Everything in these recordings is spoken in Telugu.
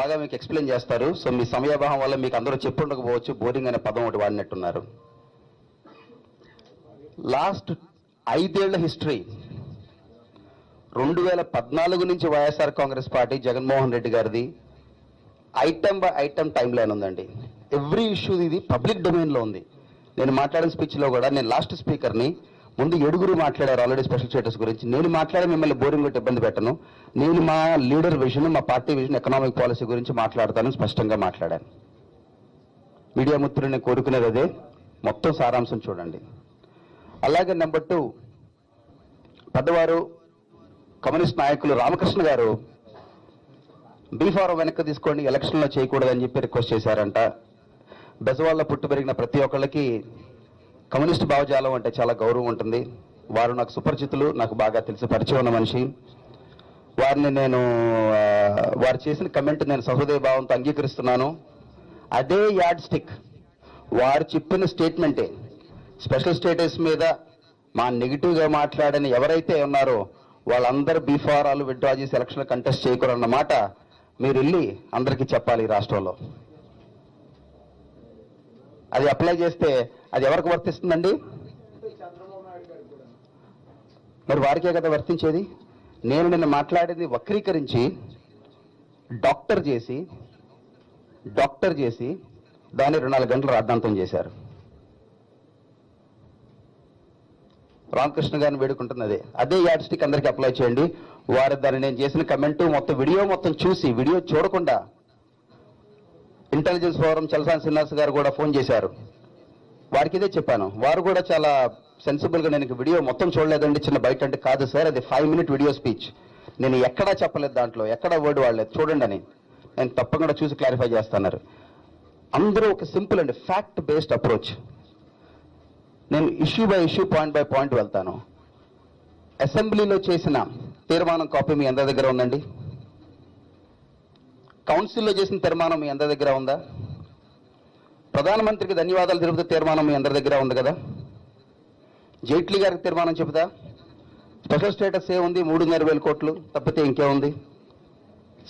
బాగా మీకు ఎక్స్ప్లెయిన్ చేస్తారు. సో మీ సమయాభావం వల్ల మీకు అందరూ చెప్పుండకపోవచ్చు, బోరింగ్ అనే పదం ఒకటి వాడినట్టున్నారు. లాస్ట్ 5 ఏళ్ల హిస్టరీ 2014 నుంచి వైఎస్ఆర్ కాంగ్రెస్ పార్టీ జగన్మోహన్ రెడ్డి గారిది item by item time line ఉందండి. ఎవ్రీ ఇష్యూ ఇది పబ్లిక్ డొమైన్లో ఉంది. నేను మాట్లాడిన స్పీచ్లో కూడా నేను లాస్ట్ స్పీకర్ని, ముందు 7 మాట్లాడారు ఆల్రెడీ స్పెషల్ స్టేటస్ గురించి. నేను మాట్లాడి మిమ్మల్ని బోరింగ్ కొట్టి ఇబ్బంది పెట్టను. నేను మా లీడర్ విజన్, మా పార్టీ విజన్, ఎకనామిక్ పాలసీ గురించి మాట్లాడతాను, స్పష్టంగా మాట్లాడాను. మీడియా మిత్రులు నేను కోరుకునేది అదే, మొత్తం సారాంశం చూడండి. అలాగే నెంబర్ 2, పెద్దవారు కమ్యూనిస్ట్ నాయకులు రామకృష్ణ గారు బీఫారం వెనక్కి తీసుకోండి, ఎలక్షన్లో చేయకూడదని చెప్పి రిక్వెస్ట్ చేశారంట. బెజవాళ్ళలో పుట్టి పెరిగిన ప్రతి ఒక్కళ్ళకి కమ్యూనిస్ట్ భావజాలం అంటే చాలా గౌరవం ఉంటుంది. వారు నాకు సుపరిచితులు, నాకు బాగా తెలిసి పరిచయం ఉన్న మనిషి. వారిని నేను వారు చేసిన కమెంట్ నేను సహృదయ భావంతో అంగీకరిస్తున్నాను. అదే యాడ్ స్టిక్ వారు చెప్పిన స్టేట్మెంటే స్పెషల్ స్టేటస్ మీద మా నెగిటివ్గా మాట్లాడని ఎవరైతే ఉన్నారో వాళ్ళందరూ బీఫారాలు విత్డ్రా చేసి ఎలక్షన్ కంటెస్ట్ చేయకూడదన్న మాట మీరు వెళ్ళి అందరికీ చెప్పాలి. ఈ రాష్ట్రంలో అది అప్లై చేస్తే అది ఎవరికి వర్తిస్తుందండి? మరి వారికే కదా వర్తించేది. నేను నిన్న మాట్లాడేది వక్రీకరించి డాక్టర్ చేసి దాన్ని 24 గంటలు రాద్ధాంతం చేశారు. రామకృష్ణ గారిని వేడుకుంటున్నదే అదే యాడ్ స్టిక్ అందరికీ అప్లై చేయండి. వారు దాన్ని నేను చేసిన కమెంటు మొత్తం వీడియో చూసి, వీడియో చూడకుండా ఇంటెలిజెన్స్ ఫోరం చలసాని శ్రీనివాస్ గారు కూడా ఫోన్ చేశారు. వారికి ఇదే చెప్పాను. వారు కూడా చాలా సెన్సిబుల్గా, నేను వీడియో మొత్తం చూడలేదండి, చిన్న బయట అంటే కాదు సార్, అది 5 minute వీడియో స్పీచ్, నేను ఎక్కడా చెప్పలేదు, దాంట్లో ఎక్కడా వర్డ్ వాడలేదు, చూడండి అని. నేను తప్పకుండా చూసి క్లారిఫై చేస్తున్నారు. అందరూ ఒక సింపుల్ అండి ఫ్యాక్ట్ బేస్డ్ అప్రోచ్. నేను issue by issue, point by point వెళ్తాను. అసెంబ్లీలో చేసిన తీర్మానం కాపీ మీ అందరి దగ్గర ఉందండి. కౌన్సిల్లో చేసిన తీర్మానం మీ అందరి దగ్గర ఉందా? ప్రధానమంత్రికి ధన్యవాదాలు తెలుపుతూ తీర్మానం మీ అందరి దగ్గర ఉంది కదా? జైట్లీ గారికి తీర్మానం చెబుతా. స్పెషల్ స్టేటస్ ఏముంది? 3,500 కోట్లు తప్పితే ఇంకేముంది?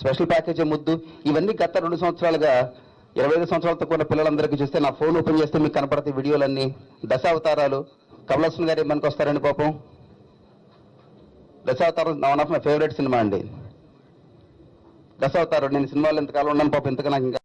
స్పెషల్ ప్యాకేజ్ ముద్దు. ఇవన్నీ గత 2 సంవత్సరాలుగా 25 సంవత్సరాలతో కూడా పిల్లలందరికీ చూస్తే, నా ఫోన్ ఓపెన్ చేస్తే మీకు కనపడతాయి వీడియోలన్నీ. దశావతారాలు కమలహాసన్ గారు ఏమనికి వస్తారండి పాపం. Dasavatharam one of my favourite cinema అండి. దశావతారం నేను సినిమాలో ఎంతకాలం ఉన్నాను పాపం, ఇంతగా నాకు ఇంకా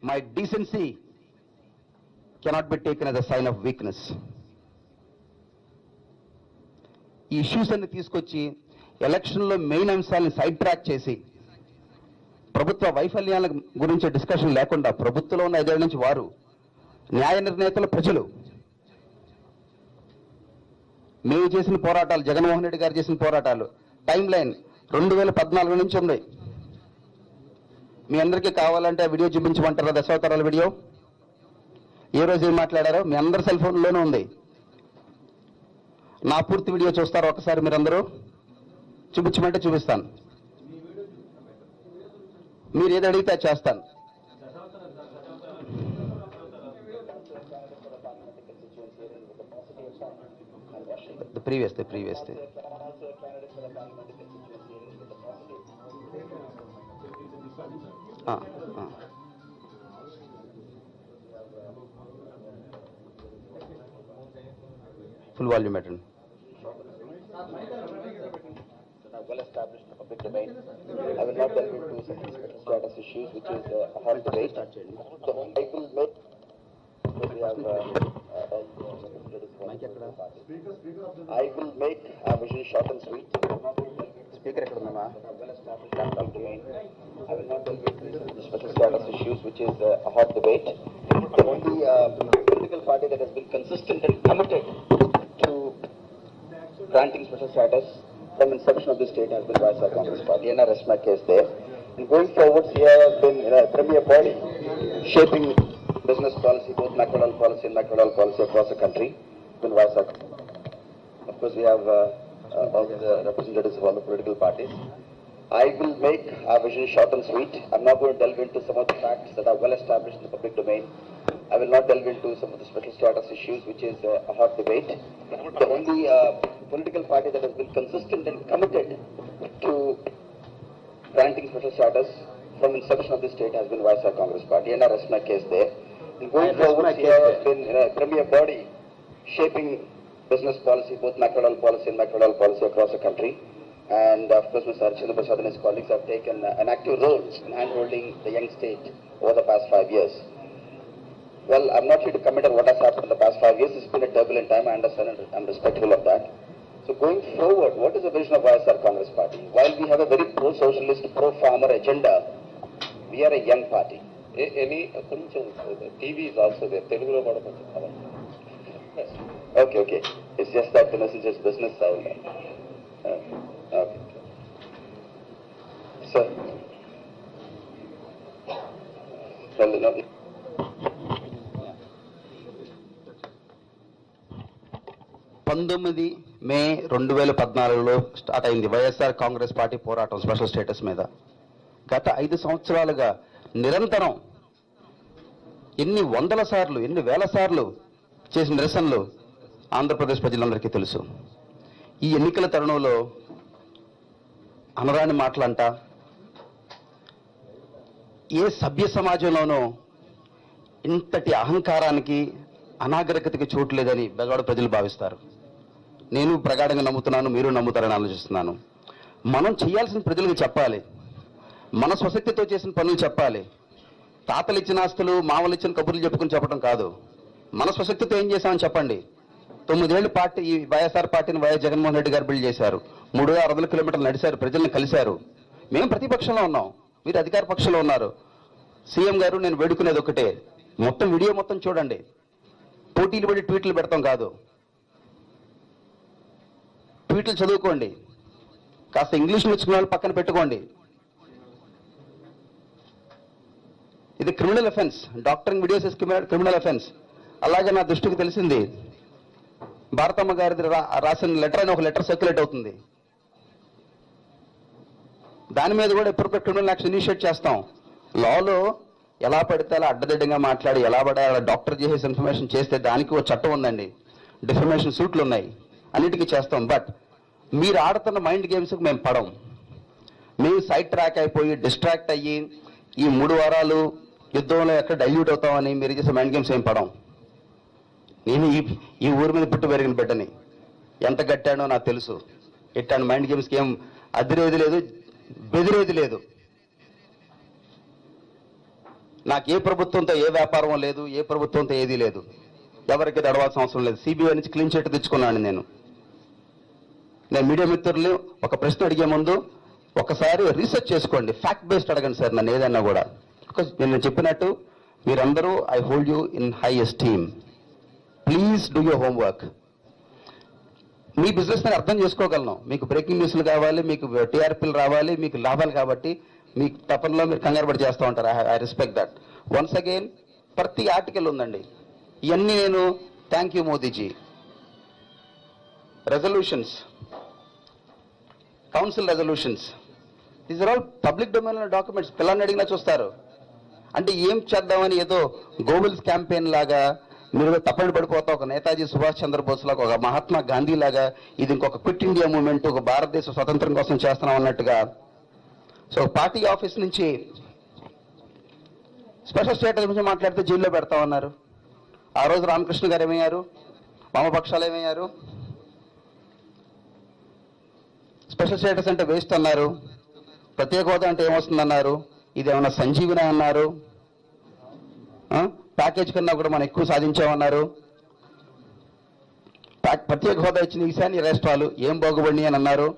my decency cannot be taken as a sign of weakness. ఈ ఇష్యూస్ అన్ని తీసుకొచ్చి ఎలక్షన్లో మెయిన్ అంశాలను సైడ్ ట్రాక్ చేసి ప్రభుత్వ వైఫల్యాల గురించి డిస్కషన్ లేకుండా, ప్రభుత్వంలో ఉన్న 5 ఏళ్ల నుంచి వారు, న్యాయ నిర్ణేతలు, ప్రజలు, మేము చేసిన పోరాటాలు, జగన్మోహన్ రెడ్డి గారు చేసిన పోరాటాలు, టైం లైన్ 2014 నుంచి ఉంది. మీ అందరికీ కావాలంటే ఆ వీడియో చూపించమంటారా? దశావతారాల వీడియో ఏ రోజు ఏం మాట్లాడారో మీ అందరి సెల్ ఫోన్లోనే ఉంది. నా పూర్తి వీడియో చూస్తారో ఒకసారి మీరందరూ? చూపించమంటే చూపిస్తాను. మీరు ఏది అడిగితే చేస్తాను. The previous day. Full volume button. Well established in the public domain. I will not delve into certain special status issues, which is a hot debate. So I will make a vision short and sweet. Speaker well established in the public domain. I will not delve into certain special status issues, which is a hot debate. The only that has been consistent and committed to granting special status from inception of the state has been YSR Congress Party, and I rest my case there. And going forward, here has been a premier body shaping business policy, both macro-level policy and macro-level policy across the country. Been YSR. Of course, we have all the representatives of all the political parties. I will make our vision short and sweet. I'm not going to delve into some of the facts that are well established in the public domain. I will not delve into some of the special status issues, which is a hot debate. The only political party that has been consistent and committed to granting special status from inception of the state has been YSR Congress Party, and I rest my case there. And going forward, here has been a premier body shaping business policy, both macro-level policy and macro-level policy across the country. And of course, Mr. Archandra Prasad and his colleagues have taken an active role in hand-holding the young state over the past 5 years. Well, I'm not here to comment on what has happened in the past 5 years. It's been a turbulent time. I understand and I'm respectful of that. So going forward, what is the vision of YSR Congress Party? While we have a very pro-socialist, pro-farmer agenda, we are a young party. Any TV is also there. Telugu lo Okay. It's just that since it's business side. Okay. Sir. Well, no. May 2014లో స్టార్ట్ అయింది వైఎస్ఆర్ కాంగ్రెస్ పార్టీ పోరాటం స్పెషల్ స్టేటస్ మీద. గత 5 సంవత్సరాలుగా నిరంతరం ఎన్ని వందల సార్లు, ఎన్ని వేల సార్లు చేసిన నిరసనలు ఆంధ్రప్రదేశ్ ప్రజలందరికీ తెలుసు. ఈ ఎన్నికల తరుణంలో అనరాని మాటలంట ఏ సభ్య సమాజంలోనూ ఇంతటి అహంకారానికి, అనాగరికతకి చోటు లేదని బెజవాడ ప్రజలు భావిస్తారు. నేను ప్రగాఢంగా నమ్ముతున్నాను, మీరు నమ్ముతారని ఆలోచిస్తున్నాను. మనం చేయాల్సిన ప్రజలకు చెప్పాలి, మన స్వశక్తితో చేసిన పనులు చెప్పాలి. తాతలు ఇచ్చిన ఆస్తులు, మామలు ఇచ్చిన కబుర్లు చెప్పుకుని చెప్పడం కాదు. మన స్వశక్తితో ఏం చేశామని చెప్పండి. 9 ఏళ్ళు పార్టీ, ఈ వైఎస్ఆర్ పార్టీని వైఎస్ జగన్మోహన్ రెడ్డి గారు బిల్డ్ చేశారు. 3600 కిలోమీటర్లు నడిచారు, ప్రజల్ని కలిశారు. మేము ప్రతిపక్షంలో ఉన్నాం, మీరు అధికార పక్షంలో ఉన్నారు. సీఎం గారు, నేను వేడుకునేది ఒకటే, మొత్తం వీడియో మొత్తం చూడండి. పోటీలు పడి ట్వీట్లు పెడతాం కాదు, ట్వీట్లు చదువుకోండి. కాస్త ఇంగ్లీష్ నేర్చుకునే వాళ్ళు పక్కన పెట్టుకోండి. ఇది criminal offence. Doctoring videos is criminal offence. అలాగే నా దృష్టికి తెలిసింది, భారతమ్మ గారి రాసిన లెటర్ అని ఒక లెటర్ సర్క్యులేట్ అవుతుంది. దాని మీద కూడా ఎప్పటికప్పుడు క్రిమినల్ యాక్షన్ ఇనిషియేట్ చేస్తాం. లాలో ఎలా పడితే అలా అడ్డదిడ్డంగా మాట్లాడి, ఎలా పడే అలా డాక్టర్ చేసేసి ఇన్ఫర్మేషన్ చేస్తే దానికి ఒక చట్టం ఉందండి. డిఫర్మేషన్ సూట్లు ఉన్నాయి, అన్నిటికీ చేస్తాం. బట్ మీరు ఆడుతున్న మైండ్ గేమ్స్కి మేము పడం. మేము సైడ్ ట్రాక్ అయిపోయి డిస్ట్రాక్ట్ అయ్యి ఈ 3 వారాలు యుద్ధంలో ఎక్కడ డైల్యూట్ అవుతామని మీరు చేసే మైండ్ గేమ్స్ ఏం పడం. నేను ఈ ఊరి మీద పుట్టి పెరిగిన బిడ్డని, ఎంత గట్టానో నాకు తెలుసు. ఇట్లాంటి మైండ్ గేమ్స్కి ఏం అదిరేది లేదు, బెదిరేది లేదు. నాకు ఏ ప్రభుత్వంతో ఏ వ్యాపారం లేదు, ఏ ప్రభుత్వంతో ఏదీ లేదు, ఎవరికి అడవాల్సిన అవసరం లేదు. సిబిఐ నుంచి క్లీన్ చిట్ తెచ్చుకున్నాను. నేను మీడియా మిత్రులు ఒక ప్రశ్న అడిగే ముందు ఒకసారి రీసెర్చ్ చేసుకోండి, ఫ్యాక్ట్ బేస్డ్ అడగండి సార్ నన్ను ఏదన్నా కూడా. నేను చెప్పినట్టు మీరందరూ I hold you in high esteem. Please do your homework. Me business నేను అర్థం చేసుకోగలను. మీకు బ్రేకింగ్ న్యూస్లు కావాలి, మీకు టీఆర్పీలు రావాలి, మీకు లాభాలు కాబట్టి మీకు తపనలో మీరు కంగారు పడి చేస్తూ ఉంటారు. I respect that. Once again ప్రతి ఆర్టికల్ ఉందండి. ఇవన్నీ నేను thank you Modiji. Resolutions, council resolutions, these are all public domain documents. పిల్లల్ని అడిగినా చూస్తారు. అంటే ఏం చేద్దామని ఏదో గోబుల్స్ క్యాంపెయిన్ లాగా మీరు తప్పని పడిపోతా, ఒక నేతాజీ సుభాష్ చంద్రబోస్ లాగా, ఒక మహాత్మా గాంధీ లాగా ఇది ఇంకొక క్విట్ ఇండియా మూవ్మెంట్, ఒక భారతదేశ స్వతంత్రం కోసం చేస్తున్నాం అన్నట్టుగా. సో పార్టీ ఆఫీస్ నుంచి స్పెషల్ స్టేటస్ గురించి మాట్లాడితే జైల్లో పెడతా ఉన్నారు. ఆ రోజు రామకృష్ణ గారు ఏమయ్యారు, వామపక్షాలు ఏమయ్యారు, స్పెషల్ స్టేటస్ అంటే వేస్ట్ అన్నారు, ప్రత్యేక హోదా అంటే ఏమొస్తుందన్నారు, ఇదేమన్నా సంజీవన అన్నారు, ప్యాకేజ్ కన్నా కూడా మనం ఎక్కువ సాధించామన్నారు. ప్రత్యేక హోదా ఇచ్చిన ఈశాన్య రాష్ట్రాలు ఏం బాగుపడినాయి అని అన్నారు.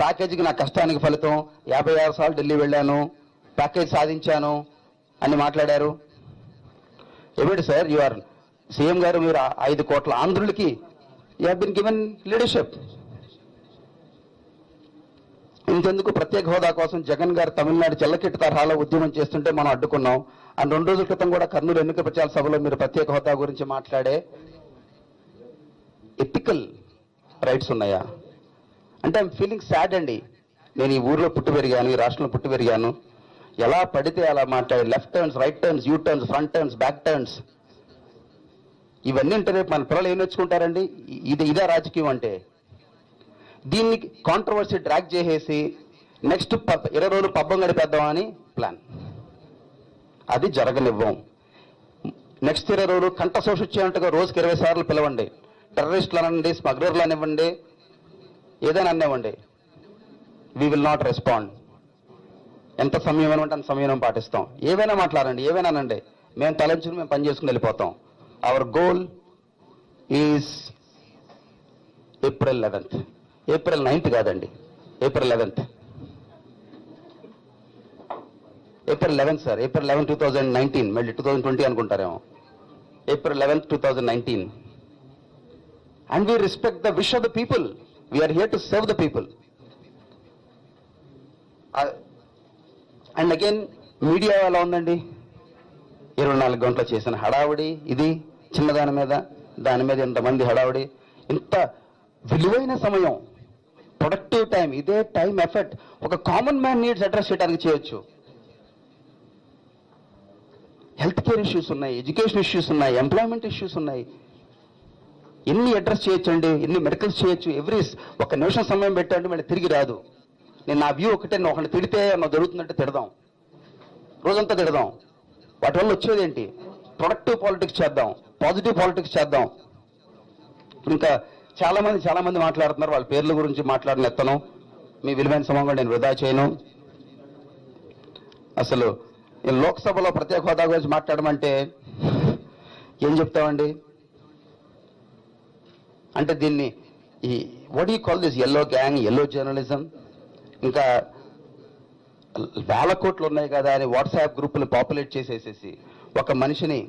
ప్యాకేజీకి నా కష్టానికి ఫలితం, 56 సార్లు ఢిల్లీ వెళ్ళాను, ప్యాకేజ్ సాధించాను అని మాట్లాడారు. ఏమిటి సార్, యు ఆర్ సీఎం గారు, మీరు 5 కోట్ల ఆంధ్రులకి you have been given leadership. ఇంకెందుకు ప్రత్యేక హోదా కోసం జగన్ గారు తమిళనాడు చెల్లకెట్టు తరహాలో ఉద్యమం చేస్తుంటే మనం అడ్డుకున్నాం. అండ్ 2 రోజుల క్రితం కూడా కర్నూలు ఎన్నికల ప్రచార సభలో మీరు ప్రత్యేక హోదా గురించి మాట్లాడే ఎథికల్ రైట్స్ ఉన్నాయా అంటే ఐఎమ్ ఫీలింగ్ సాడ్ అండి. నేను ఈ ఊర్లో పుట్టి పెరిగాను, ఈ రాష్ట్రంలో పుట్టి పెరిగాను. ఎలా పడితే అలా మాట్లాడి left turns, right turns, U turns, front turns, back turns, ఇవన్నీ అంటే రేపు మన పిల్లలు ఏం నేర్చుకుంటారండి? ఇదే రాజకీయం అంటే. దీన్ని కాంట్రవర్సీ డ్రాగ్ చేసేసి నెక్స్ట్ 20 రోజులు పబ్బం గడిపేద్దామని ప్లాన్. అది జరగనివ్వం. నెక్స్ట్ 20 రోజులు కంట శోషించేంతగా రోజుకి 20 సార్లు పిలవండి. టెర్రరిస్టులు అనండి, స్మగ్లర్లు అనివ్వండి, ఏదైనా అనివ్వండి, వీ విల్ నాట్ రెస్పాండ్. ఎంత సమయం అంటే అంత సమయం పాటిస్తాం. ఏవైనా మాట్లాడండి, ఏవైనా అనండి, మేము తలంచుకుని మేము పని చేసుకుని వెళ్ళిపోతాం. Hour goal is April 11th. April 9th కాదండి, April 11th. April 11th sir, April 11, 2019, మళ్ళీ 2020 అనుకుంటారేమో. April 11th, 2019. And we respect the wish of the people. We are here to serve the people. And again media ఎలా ఉందండి? 24 గంటలు చేసిన హడావుడి, ఇది చిన్నదాని మీద, దాని మీద ఇంతమంది హడావుడి. ఇంత విలువైన సమయం, ప్రొడక్టివ్ టైం, ఇదే టైం ఎఫర్ట్ ఒక కామన్ మ్యాన్ నీడ్స్ అడ్రస్ చేయడానికి చేయొచ్చు. హెల్త్ కేర్ ఇష్యూస్ ఉన్నాయి, ఎడ్యుకేషన్ ఇష్యూస్ ఉన్నాయి, ఎంప్లాయ్మెంట్ ఇష్యూస్ ఉన్నాయి. ఎన్ని అడ్రస్ చేయొచ్చండి, ఎన్ని మెడికల్స్ చేయొచ్చు. ఒక నిమిషం సమయం పెట్టండి, మళ్ళీ తిరిగి రాదు. నేను నా వ్యూ ఒకటే, ఒకరిని తిడితే నాకు జరుగుతుందంటే తిడదాం, రోజంతా తిడదాం. వాటి వల్ల వచ్చేది ఏంటి? ప్రొడక్టివ్ పాలిటిక్స్ చేద్దాం, పాజిటివ్ పాలిటిక్స్ చేద్దాం. ఇంకా చాలా మంది మాట్లాడుతున్నారు, వాళ్ళ పేర్ల గురించి మాట్లాడిన ఎత్తను. మీ విలువైన సమయంగా నేను వృధా చేయను. అసలు లోక్సభలో ప్రత్యేక హోదా గురించి మాట్లాడమంటే ఏం చెప్తామండి? అంటే దీన్ని what you call this yellow gang, yellow journalism. ఇంకా 1000 కోట్లు ఉన్నాయి కదా అని వాట్సాప్ గ్రూపులు పాపులేట్ చేసేసేసి ఒక మనిషిని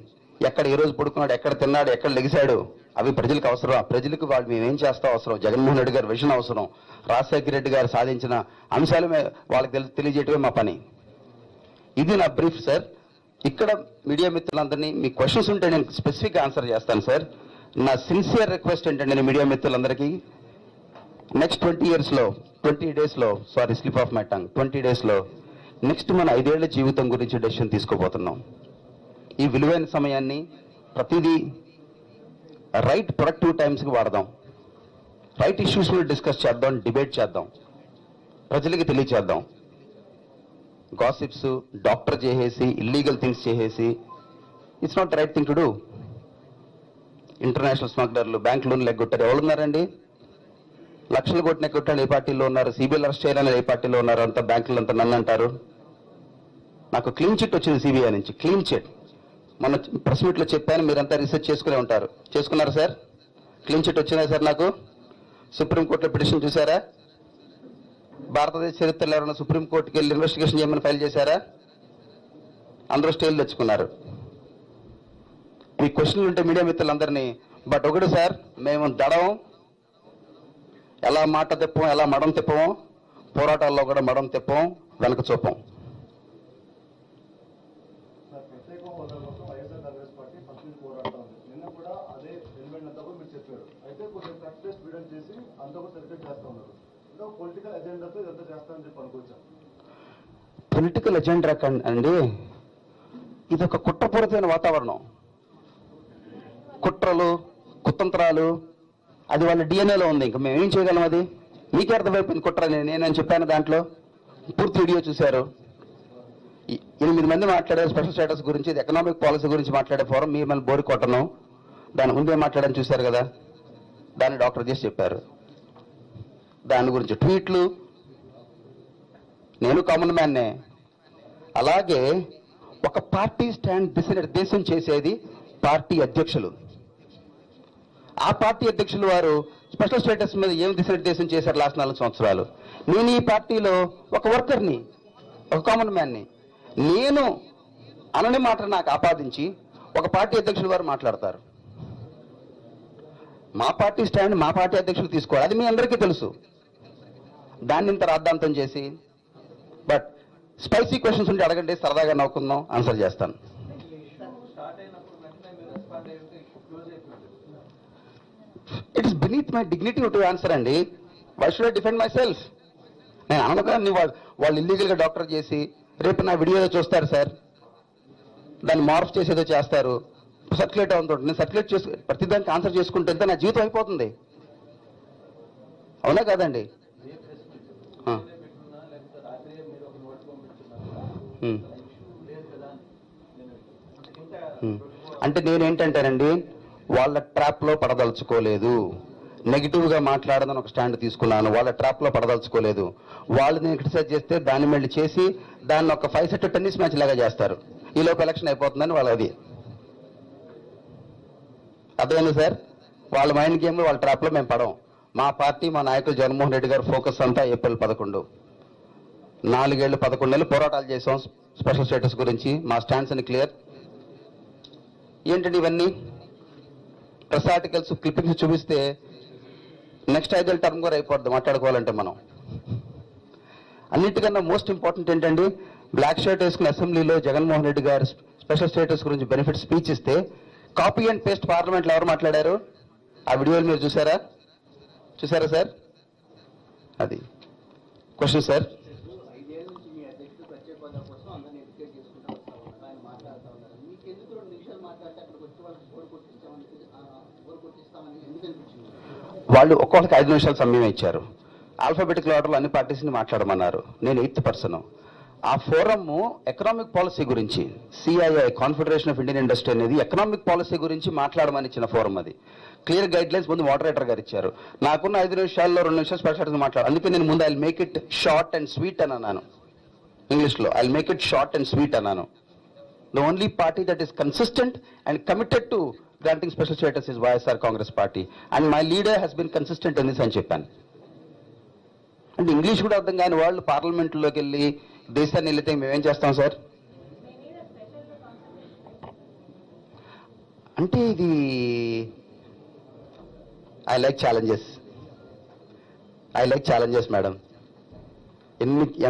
ఎక్కడ ఏ రోజు పడుకున్నాడు, ఎక్కడ తిన్నాడు, ఎక్కడ లెగిశాడు, అవి ప్రజలకు అవసరం. ప్రజలకు వాళ్ళు మేమేం చేస్తాం అవసరం. జగన్మోహన్ రెడ్డి గారి విజన్ అవసరం. రాజశేఖర రెడ్డి గారు సాధించిన అంశాలు వాళ్ళకి తెలియజేయటమే మా పని. ఇది నా బ్రీఫ్ సార్. ఇక్కడ మీడియా మిత్రులందరినీ మీ క్వశ్చన్స్ ఉంటే నేను స్పెసిఫిక్ ఆన్సర్ చేస్తాను సార్. నా సిన్సియర్ రిక్వెస్ట్ ఏంటంటే నేను మీడియా మిత్రులందరికీ నెక్స్ట్ 20 డేస్లో sorry slip of my tongue 20 డేస్లో నెక్స్ట్ మన 5 ఏళ్ల జీవితం గురించి డెసిషన్ తీసుకోబోతున్నాం. ఈ విలువైన సమయాన్ని ప్రతిదీ రైట్ ప్రొడక్టివ్ టైమ్స్కి వాడదాం. రైట్ ఇష్యూస్ మీద డిస్కస్ చేద్దాం, డిబేట్ చేద్దాం, ప్రజలకి తెలియచేద్దాం. గాసిప్స్ డాక్టర్ చేసేసి ఇల్లీగల్ థింగ్స్ చేసేసి it's not right thing to do. International స్మగ్లర్లు బ్యాంక్ లోన్లు ఎగ్గొట్టారు. ఎవరున్నారండి? లక్షలు కొట్టిన ఎగ్గొట్టాడు ఏ పార్టీలో ఉన్నారు? సిబిఐ అరెస్ట్ చేయాలని ఏ పార్టీలో ఉన్నారు? అంత బ్యాంకులు అంతా నన్ను అంటారు. నాకు క్లీన్ చిట్ వచ్చింది సిబిఐ నుంచి, క్లీన్ చిట్. మొన్న ప్రెస్ మీట్లో చెప్పాను, మీరంతా రీసెర్చ్ చేసుకునే ఉంటారు. చేసుకున్నారు సార్? క్లీన్ చిట్ వచ్చినాయి సార్ నాకు. సుప్రీంకోర్టులో పిటిషన్ చూసారా? భారతదేశ చరిత్రలో ఎవరైనా సుప్రీంకోర్టుకి వెళ్ళి ఇన్వెస్టిగేషన్ చేయమని ఫైల్ చేశారా? అందరూ స్టేలు తెచ్చుకున్నారు. మీ క్వశ్చన్లు ఉంటే మీడియా మిత్రులందరినీ. బట్ ఒకటి సార్, మేము దడం ఎలా మాట తిప్పం, ఎలా మడం తిప్పం, పోరాటాల్లో కూడా మడం తిప్పం, వెనక చూపం. పొలిటికల్ ఎజెండా అండి, ఇది ఒక కుట్రపూరితమైన వాతావరణం. కుట్రలు, కుతంత్రాలు, అది వాళ్ళ డిఎన్ఏలో ఉంది. ఇంకా మేము ఏం చేయగలం? అది మీకే అర్థమైపోయింది కుట్ర. నేనని చెప్పాను, దాంట్లో పూర్తి వీడియో చూశారు. 8 మంది మాట్లాడారు స్పెషల్ స్టేటస్ గురించి, ఇది ఎకనామిక్ పాలసీ గురించి మాట్లాడే ఫోరం. మీరు మళ్ళీ బోరు కొట్టను, దాని ముందే మాట్లాడని చూశారు కదా, దాన్ని డాక్టర్ చేసి చెప్పారు. దాని గురించి ట్వీట్లు, నేను కామన్ మ్యాన్నే. అలాగే ఒక పార్టీ స్టాండ్ దిశనిర్దేశం చేసేది పార్టీ అధ్యక్షులు. ఆ పార్టీ అధ్యక్షులు వారు స్పెషల్ స్టేటస్ మీద ఏం దిశనిర్దేశం చేశారు లాస్ట్ 4 సంవత్సరాలు? నేను ఈ పార్టీలో ఒక వర్కర్ని, ఒక కామన్ మ్యాన్ని. నేను అనని మాట నాకు ఆపాదించి ఒక పార్టీ అధ్యక్షుల వారు మాట్లాడతారు. మా పార్టీ స్టాండ్ మా పార్టీ అధ్యక్షులు తీసుకోవాలి, అది మీ అందరికీ తెలుసు. దాన్ని ఇంత రాద్ధాంతం చేసి, బట్ స్పైసీ క్వశ్చన్స్ ఉంటే అడగండి, సరదాగా నవ్వుకుందాం, ఆన్సర్ చేస్తాను. It is beneath my dignity to answer అండి. Why should I defend myself? నేను అనగానే వాళ్ళు ఇల్లీగల్గా డాక్టర్ చేసి రేపు నా వీడియో చూస్తారు సార్, దాన్ని మార్ఫ్ చేసేదో చేస్తారు, సర్క్యులేట్ అవుతుంటుంది. నేను సర్క్యులేట్ చేసి ప్రతిదానికి ఆన్సర్ చేసుకుంటే నా జీవితం అయిపోతుంది. అవునా కాదండి? అంటే నేనేంటంటేనండి, వాళ్ళ ట్రాప్లో పడదలుచుకోలేదు. నెగిటివ్గా మాట్లాడదని ఒక స్టాండ్ తీసుకున్నాను. వాళ్ళ ట్రాప్లో పడదలుచుకోలేదు. వాళ్ళు నేను క్రిటిసైజ్ చేస్తే దాన్ని మళ్ళీ చేసి దాన్ని ఒక 5 సెట్ టెన్నిస్ మ్యాచ్ లాగా చేస్తారు. ఈలోపు ఎలక్షన్ అయిపోతుందని వాళ్ళది. అర్థమైంది సార్? వాళ్ళ మైండ్ గేమ్లో వాళ్ళ ట్రాప్లో మేము పడం. మా పార్టీ, మా నాయకులు జగన్మోహన్ రెడ్డి గారు ఫోకస్ అంతా ఏప్రిల్ 11. 4 ఏళ్ళు 11 నెలలు పోరాటాలు చేసాం స్పెషల్ స్టేటస్ గురించి. మా స్టాండ్స్ అని క్లియర్. ఏంటండి ఇవన్నీ? ప్రెస్ ఆర్టికల్స్ క్లిప్పింగ్స్ చూపిస్తే నెక్స్ట్ 5 ఏళ్ళ టర్మ్ కూడా అయిపోద్ది మాట్లాడుకోవాలంటే మనం. అన్నిటికన్నా మోస్ట్ ఇంపార్టెంట్ ఏంటండి, బ్లాక్ షర్ట్ వేసుకున్న అసెంబ్లీలో జగన్మోహన్ రెడ్డి గారు స్పెషల్ స్టేటస్ గురించి బెనిఫిట్ స్పీచ్ ఇస్తే కాపీ అండ్ పేస్ట్ పార్లమెంట్లో ఎవరు మాట్లాడారు? ఆ వీడియోలు మీరు చూసారా సార్? అది క్వశ్చన్ సార్. వాళ్ళు ఒక్కొక్కరికి 5 నిమిషాలు సమయం ఇచ్చారు. ఆల్ఫాబెటికల్ ఆర్డర్లో అన్ని పార్టీస్ని మాట్లాడమన్నారు. నేను 8th పర్సన్. ఆ ఫోరమ్ ఎకనామిక్ పాలసీ గురించి, CII confederation of Indian industry అనేది ఎకనామిక్ పాలసీ గురించి మాట్లాడమని ఇచ్చిన ఫోరం అది. క్లియర్ గైడ్ లైన్స్ ముందు మోడరేటర్ గారు ఇచ్చారు. నాకున్న 5 నిమిషాల్లో 2 నిమిషాలు స్పెషల్ మాట్లాడు. అందుకే నేను ముందు I make it short and sweet అని అన్నాను. ఇంగ్లీష్లో I make it short and sweet అన్నాను. The only party that is consistent and committed to granting special status is YSR Congress party and my leader he's been consistent in this అని చెప్పాను. అంటే ఇంగ్లీష్ కూడా అర్థం కాని వాళ్ళు పార్లమెంట్లోకి వెళ్ళి దేశాన్ని వెళితే మేమేం చేస్తాం సార్? అంటే ఇది ఐ లైక్ ఛాలెంజెస్ మేడం.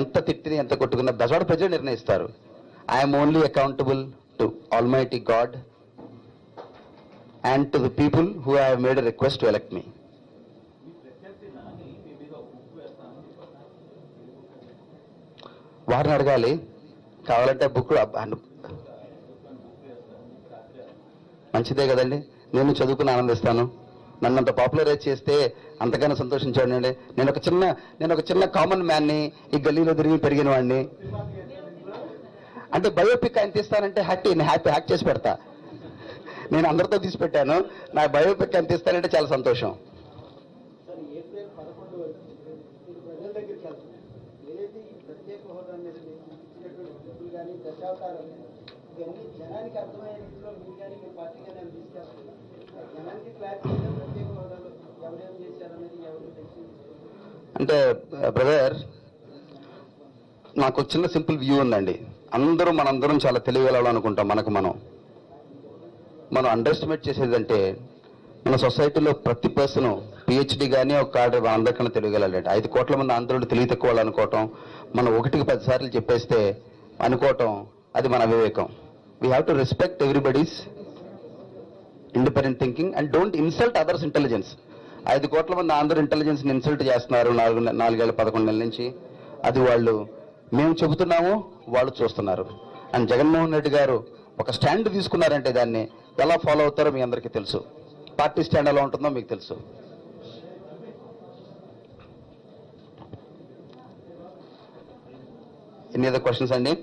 ఎంత తిట్టిని ఎంత కొట్టుకున్నా బెజవాడ ప్రజలు నిర్ణయిస్తారు. I'm only accountable to almighty God and to the people who have made a request to elect me. వారిని అడగాలి, కావాలంటే బుక్ మంచిదే కదండి. నేను చదువుకుని ఆనందిస్తాను. నన్ను అంత పాపులరైజ్ చేస్తే అంతకన్నా సంతోషించాడండి. నేను ఒక చిన్న కామన్ మ్యాన్ని, ఈ గల్లీలో తిరిగి పెరిగిన వాడిని. అంటే బయోపిక్ ఆయన తీస్తానంటే హ్యాక్ చేసి పెడతా. నేను అందరితో తీసి పెట్టాను. నా బయోపిక్ ఆయన తీస్తానంటే చాలా సంతోషం. అంటే బ్రదర్, నాకు చిన్న సింపుల్ వ్యూ ఉందండి. మనందరం చాలా తెలియగలనుకుంటాం. మనం అండర్ ఎస్టిమేట్ చేసేదంటే మన సొసైటీలో ప్రతి పర్సన్ పిహెచ్డి కానీ ఒక కార్డు అందరికన్నా తెలియగలండి. 5 కోట్ల మంది ఆంధ్రులు తెలివి తక్కువ వాళ్ళు అనుకోవటం, మనం 1కి 10 సార్లు చెప్పేస్తే అనుకోవటం, అది మన వివేకం. We have to respect everybody's independent thinking and don't insult others intelligence. 5 కోట్ల మంది ఆంధ్ర ఇంటెలిజెన్స్ని ఇన్సల్ట్ చేస్తున్నారు 4 ఏళ్ళ 11 నెలల నుంచి. అది మేము చెబుతున్నాము, వాళ్ళు చూస్తున్నారు. అండ్ జగన్మోహన్ రెడ్డి గారు ఒక స్టాండ్ తీసుకున్నారంటే దాన్ని ఎలా ఫాలో అవుతారో మీ అందరికీ తెలుసు. పార్టీ స్టాండ్ ఎలా ఉంటుందో మీకు తెలుసు. ఎన్ని అదర్ క్వశ్చన్స్ అండి?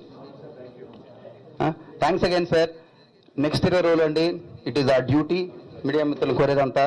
Thanks again sir. నెక్స్ట్ 20 రోజులు అండి, it is our duty. Media మిత్రులు కోరేదంతా